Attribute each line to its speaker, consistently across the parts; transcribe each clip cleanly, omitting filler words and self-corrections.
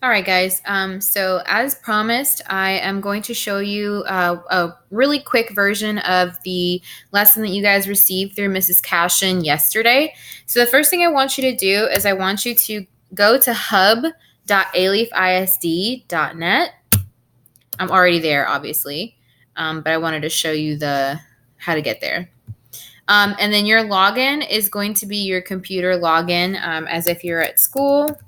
Speaker 1: All right, guys. So as promised, I am going to show you a really quick version of the lesson that you guys received through Mrs. Cashin yesterday. So the first thing I want you to do is I want you to go to hub.aleafisd.net. I'm already there, obviously, but I wanted to show you how to get there. And then your login is going to be your computer login, as if you're at school.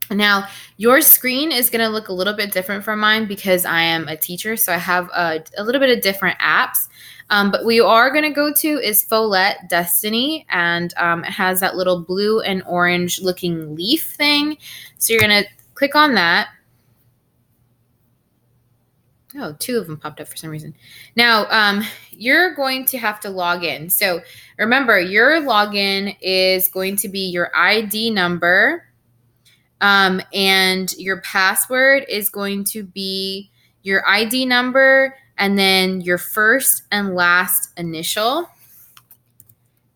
Speaker 1: Now, your screen is going to look a little bit different from mine because I am a teacher, so I have a little bit of different apps. But what you are going to go to is Follett Destiny, and it has that little blue and orange looking leaf thing. So you're going to click on that. Oh, two of them popped up for some reason. Now, you're going to have to log in. So remember, your login is going to be your ID number. And your password is going to be your ID number and then your first and last initial.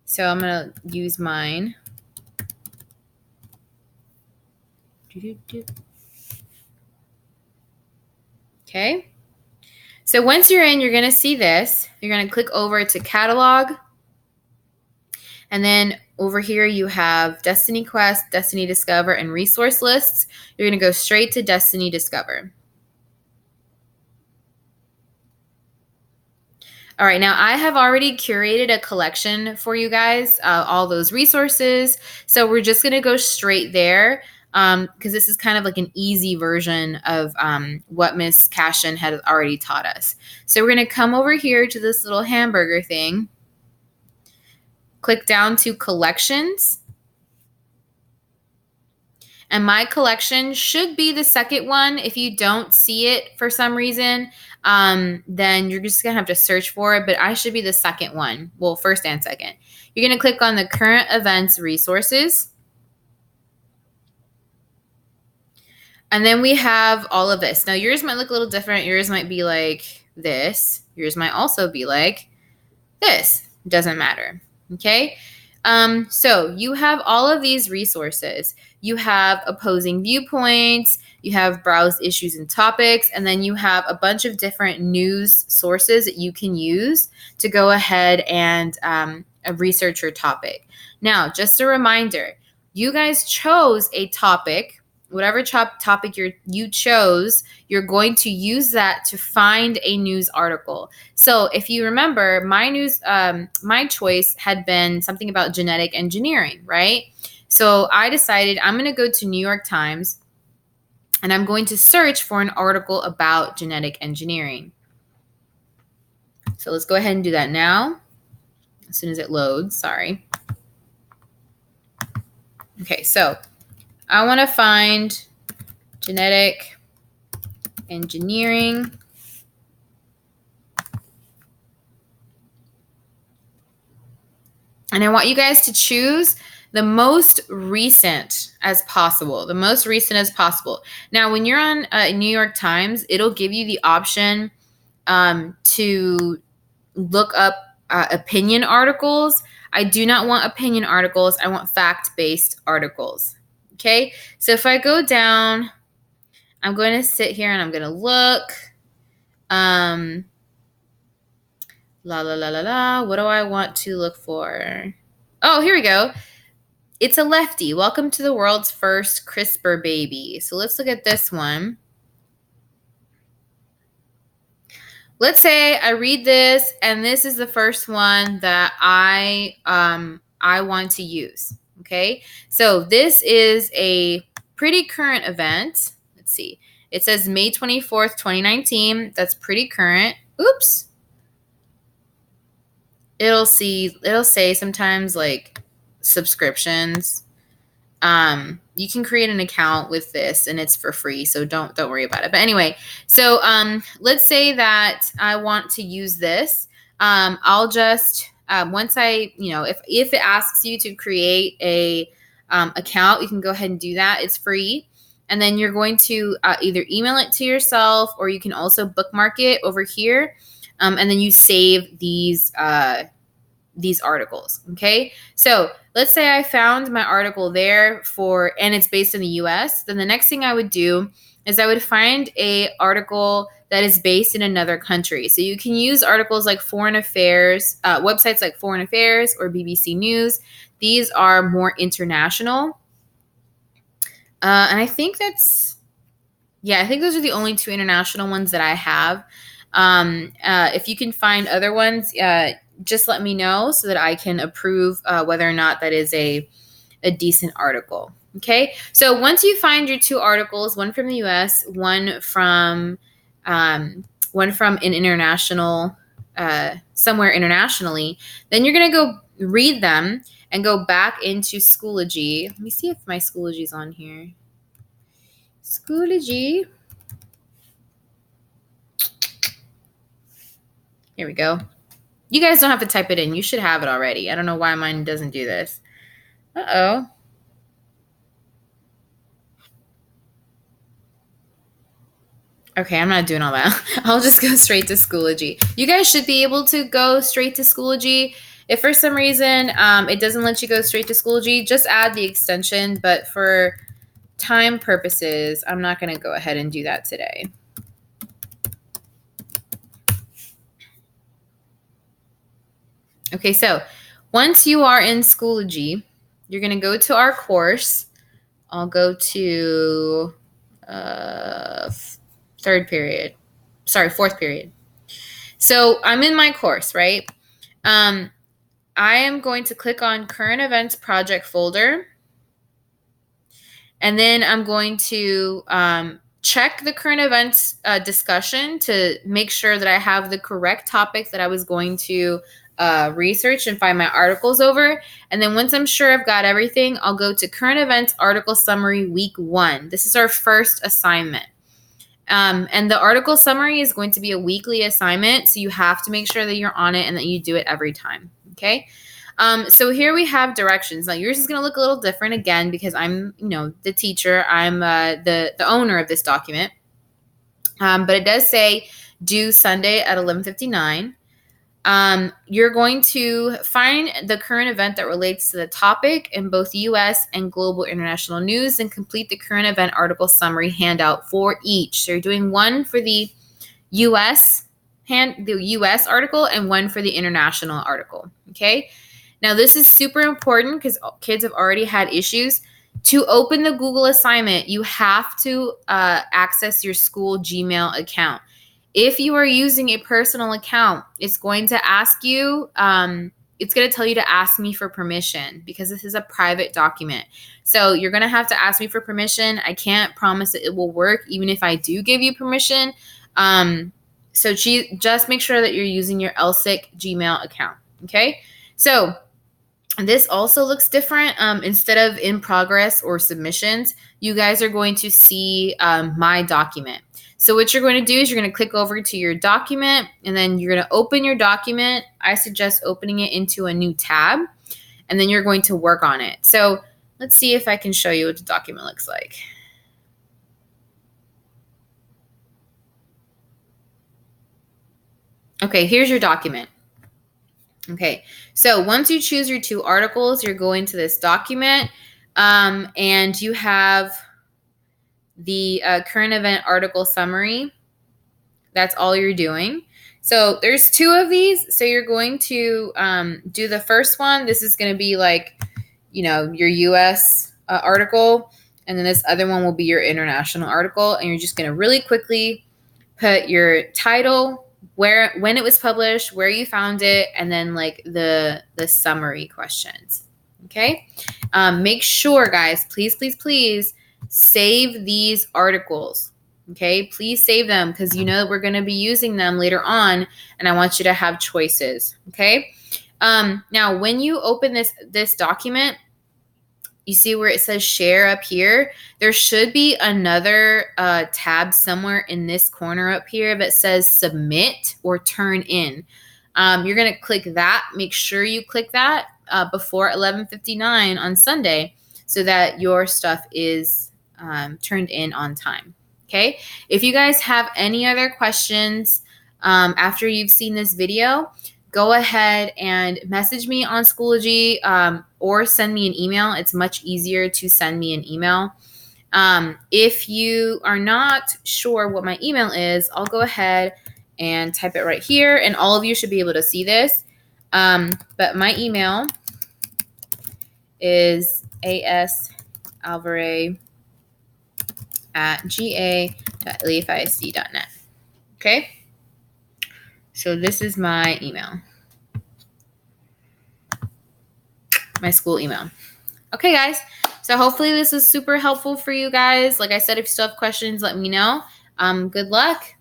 Speaker 1: So I'm going to use mine. Okay. So once you're in, you're going to see this. You're going to click over to catalog. And then over here, you have Destiny Quest, Destiny Discover, and resource lists. You're going to go straight to Destiny Discover. All right, now I have already curated a collection for you guys, all those resources. So we're just going to go straight there because this is kind of like an easy version of what Miss Cashin had already taught us. So we're going to come over here to this little hamburger thing. Click down to collections. And my collection should be the second one. If you don't see it for some reason, then you're just going to have to search for it. But I should be the second one. Well, first and second. You're going to click on the current events resources. And then we have all of this. Now, yours might look a little different. Yours might be like this. Yours might also be like this. Doesn't matter. Okay. So you have all of these resources. You have opposing viewpoints, you have browse issues and topics, and then you have a bunch of different news sources that you can use to go ahead and research your topic. Now, just a reminder, you guys chose a topic. Whatever topic you chose, you're going to use that to find a news article. So if you remember, my choice had been something about genetic engineering, right? So I decided I'm going to go to New York Times and I'm going to search for an article about genetic engineering. So let's go ahead and do that now. As soon as it loads, sorry. Okay, so I want to find genetic engineering. And I want you guys to choose the most recent as possible. The most recent as possible. Now, when you're on New York Times, it'll give you the option to look up opinion articles. I do not want opinion articles. I want fact-based articles. Okay, so if I go down, I'm going to sit here and I'm going to look. What do I want to look for? Oh, here we go. It's a lefty. Welcome to the world's first CRISPR baby. So let's look at this one. Let's say I read this and this is the first one that I want to use. Okay, so this is a pretty current event. Let's see. It says May 24th, 2019. That's pretty current. Oops. It'll say sometimes like subscriptions. You can create an account with this and it's for free, so don't worry about it. But anyway, so let's say that I want to use this. I'll just once I, if it asks you to create a account, you can go ahead and do that. It's free. And then you're going to either email it to yourself or you can also bookmark it over here. And then you save these these articles. Okay. So let's say I found my article there and it's based in the US. Then the next thing I would do is I would find a article that is based in another country. So you can use articles like Foreign Affairs, websites like Foreign Affairs or BBC News. These are more international. And I think I think those are the only two international ones that I have. If you can find other ones, just let me know so that I can approve whether or not that is a decent article. Okay, so once you find your two articles, one from the U.S., one from an international, somewhere internationally, then you're gonna go read them and go back into Schoology. Let me see if my Schoology is on here. Schoology. Here we go. You guys don't have to type it in. You should have it already. I don't know why mine doesn't do this. Uh-oh. Okay, I'm not doing all that. I'll just go straight to Schoology. You guys should be able to go straight to Schoology. If for some reason it doesn't let you go straight to Schoology, just add the extension. But for time purposes, I'm not going to go ahead and do that today. Okay, so once you are in Schoology, you're going to go to our course. I'll go to fourth period. So I'm in my course, right? I am going to click on Current Events Project folder. And then I'm going to check the current events discussion to make sure that I have the correct topic that I was going to research and find my articles over. And then once I'm sure I've got everything, I'll go to Current Events Article Summary Week 1. This is our first assignment. And the article summary is going to be a weekly assignment, so you have to make sure that you're on it and that you do it every time, okay? So here we have directions. Now yours is going to look a little different again because I'm, the teacher. I'm the owner of this document. But it does say due Sunday at 11:59. You're going to find the current event that relates to the topic in both U.S. and global international news and complete the current event article summary handout for each. So you're doing one for the U.S. article and one for the international article. Okay. Now this is super important because kids have already had issues. To open the Google assignment, you have to access your school Gmail account. If you are using a personal account, it's going to ask you, it's going to tell you to ask me for permission because this is a private document. So you're going to have to ask me for permission. I can't promise that it will work even if I do give you permission. So just make sure that you're using your LSIC Gmail account. Okay. So this also looks different. Instead of in progress or submissions, you guys are going to see my document. So what you're going to do is you're going to click over to your document and then you're going to open your document. I suggest opening it into a new tab and then you're going to work on it. So let's see if I can show you what the document looks like. Okay, here's your document. Okay, so once you choose your two articles, you're going to this document and you have the current event article summary. That's all you're doing. So there's two of these. So you're going to do the first one. This is going to be like, your U.S. Article. And then this other one will be your international article. And you're just going to really quickly put your title, when it was published, where you found it, and then like the summary questions. Okay. Make sure, guys, please save these articles. Okay. Please save them because that we're going to be using them later on, and I want you to have choices. Okay. Now, when you open this document, you see where it says share up here. There should be another tab somewhere in this corner up here that says submit or turn in. You're going to click that. Make sure you click that before 11:59 on Sunday so that your stuff is turned in on time. Okay. If you guys have any other questions after you've seen this video, go ahead and message me on Schoology or send me an email. It's much easier to send me an email. If you are not sure what my email is, I'll go ahead and type it right here, and all of you should be able to see this. But my email is asalvarez@ga.leafisd.net. Okay? So this is my email, my school email. Okay, guys. So hopefully this is super helpful for you guys. Like I said, if you still have questions, let me know. Good luck.